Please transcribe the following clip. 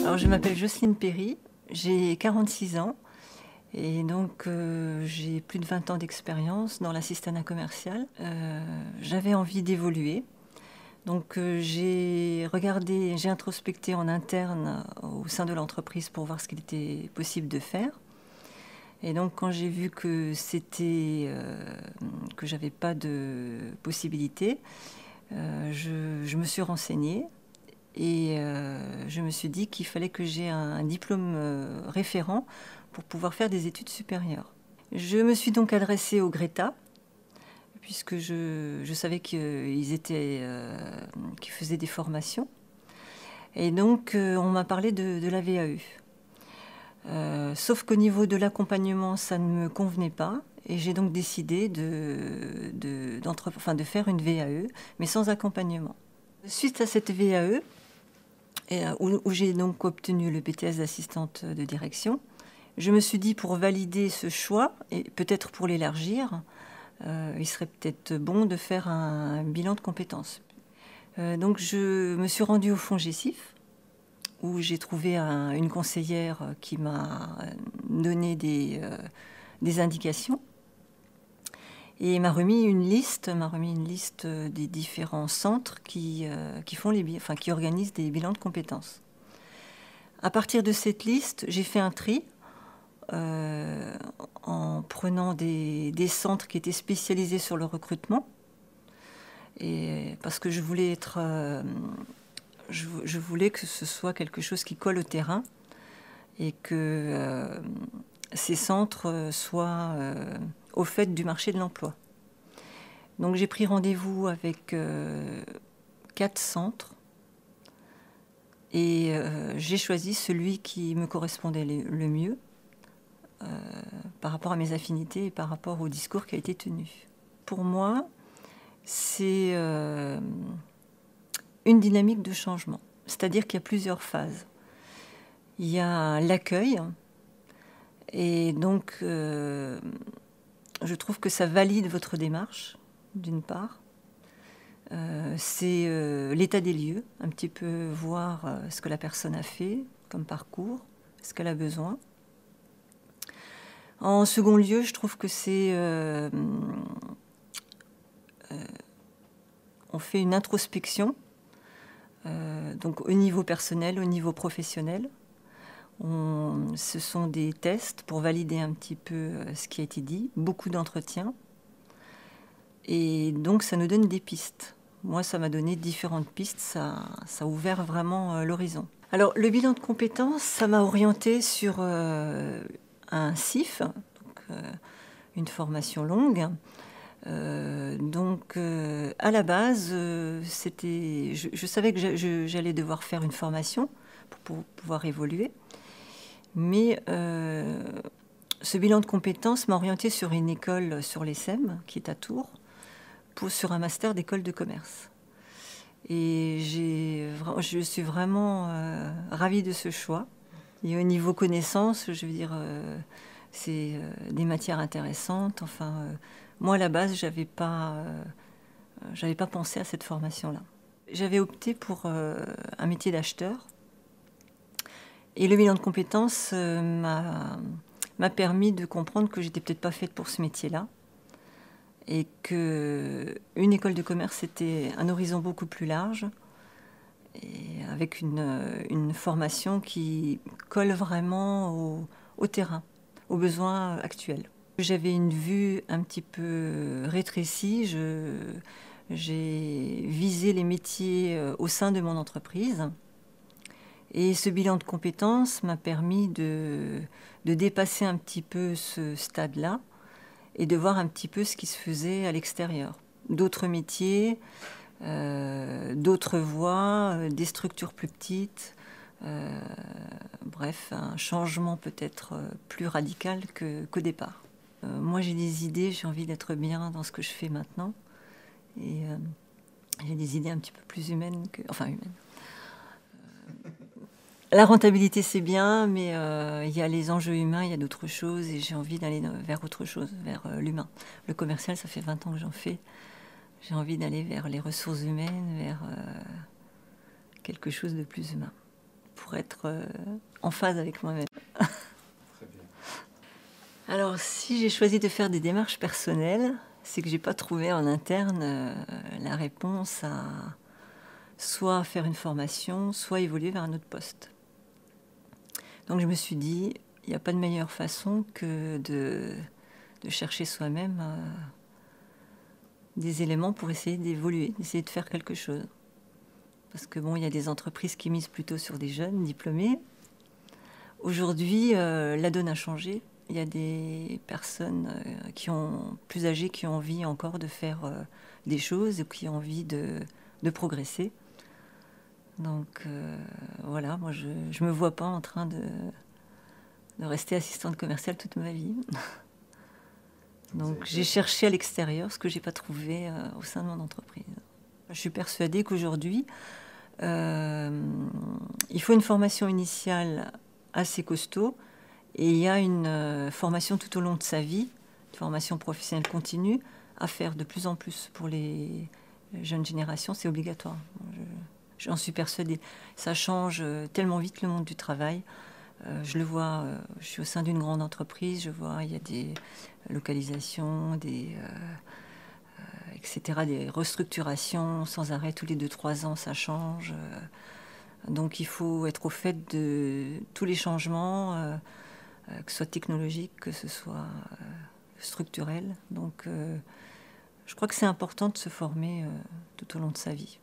Alors, je m'appelle Jocelyne Perry, j'ai 46 ans et donc j'ai plus de 20 ans d'expérience dans l'assistanat commercial. J'avais envie d'évoluer, donc j'ai introspecté en interne au sein de l'entreprise pour voir ce qu'il était possible de faire. Et donc quand j'ai vu que j'avais pas de possibilité, je me suis renseignée. Et je me suis dit qu'il fallait que j'ai un diplôme référent pour pouvoir faire des études supérieures. Je me suis donc adressée au Greta, puisque je savais qu'ils faisaient des formations. Et donc on m'a parlé de la VAE. Sauf qu'au niveau de l'accompagnement, ça ne me convenait pas. Et j'ai donc décidé de faire une VAE, mais sans accompagnement. Suite à cette VAE, où j'ai donc obtenu le BTS d'assistante de direction, je me suis dit, pour valider ce choix, et peut-être pour l'élargir, il serait peut-être bon de faire un bilan de compétences. Donc je me suis rendue au FONGECIF, où j'ai trouvé une conseillère qui m'a donné des indications. Et m'a remis une liste des différents centres qui organisent des bilans de compétences. À partir de cette liste, j'ai fait un tri en prenant des centres qui étaient spécialisés sur le recrutement, et parce que je voulais que ce soit quelque chose qui colle au terrain et que ces centres soient au fait du marché de l'emploi. Donc j'ai pris rendez-vous avec 4 centres et j'ai choisi celui qui me correspondait le mieux par rapport à mes affinités et par rapport au discours qui a été tenu. Pour moi, c'est une dynamique de changement, c'est-à-dire qu'il y a plusieurs phases. Il y a l'accueil, et donc je trouve que ça valide votre démarche, d'une part. C'est l'état des lieux, un petit peu voir ce que la personne a fait comme parcours, ce qu'elle a besoin. En second lieu, je trouve que on fait une introspection, donc au niveau personnel, au niveau professionnel. Ce sont des tests pour valider un petit peu ce qui a été dit, beaucoup d'entretiens. Et donc ça nous donne des pistes. Moi, ça m'a donné différentes pistes, ça a ouvert vraiment l'horizon. Alors, le bilan de compétences, ça m'a orienté sur un CIF, donc une formation longue. À la base, je savais que j'allais devoir faire une formation pour pouvoir évoluer. Mais ce bilan de compétences m'a orienté sur une école sur l'ESSEM, qui est à Tours, sur un master d'école de commerce. Et je suis vraiment ravie de ce choix. Et au niveau connaissances, je veux dire, c'est des matières intéressantes. Enfin, moi, à la base, j'avais pas pensé à cette formation-là. J'avais opté pour un métier d'acheteur. Et le bilan de compétences m'a permis de comprendre que j'étais peut-être pas faite pour ce métier-là. Et qu'une école de commerce, c'était un horizon beaucoup plus large, et avec une formation qui colle vraiment au terrain, aux besoins actuels. J'avais une vue un petit peu rétrécie, j'ai visé les métiers au sein de mon entreprise, et ce bilan de compétences m'a permis de dépasser un petit peu ce stade-là, et de voir un petit peu ce qui se faisait à l'extérieur. D'autres métiers, d'autres voies, des structures plus petites. Bref, un changement peut-être plus radical qu'au départ. Moi, j'ai des idées, j'ai envie d'être bien dans ce que je fais maintenant. Et j'ai des idées un petit peu plus humaines humaines. La rentabilité, c'est bien, mais il y a les enjeux humains, il y a d'autres choses, et j'ai envie d'aller vers autre chose, vers l'humain. Le commercial, ça fait 20 ans que j'en fais. J'ai envie d'aller vers les ressources humaines, vers quelque chose de plus humain, pour être en phase avec moi-même. Très bien. Alors, si j'ai choisi de faire des démarches personnelles, c'est que j'ai pas trouvé en interne la réponse à soit faire une formation, soit évoluer vers un autre poste. Donc je me suis dit, il n'y a pas de meilleure façon que de chercher soi-même des éléments pour essayer d'évoluer, d'essayer de faire quelque chose. Parce que bon, il y a des entreprises qui misent plutôt sur des jeunes diplômés. Aujourd'hui, la donne a changé. Il y a des personnes qui ont plus âgées qui ont envie encore de faire des choses et qui ont envie de progresser. Donc voilà, moi je me vois pas en train de rester assistante commerciale toute ma vie. Donc j'ai cherché à l'extérieur ce que j'ai pas trouvé au sein de mon entreprise. Je suis persuadée qu'aujourd'hui, il faut une formation initiale assez costaud et il y a une formation tout au long de sa vie, une formation professionnelle continue à faire de plus en plus pour les jeunes générations, c'est obligatoire. J'en suis persuadée. Ça change tellement vite le monde du travail. Je le vois, je suis au sein d'une grande entreprise, je vois, il y a des localisations, etc., des restructurations sans arrêt, tous les 2-3 ans, ça change. Donc il faut être au fait de tous les changements, que ce soit technologique, que ce soit structurel. Donc je crois que c'est important de se former tout au long de sa vie.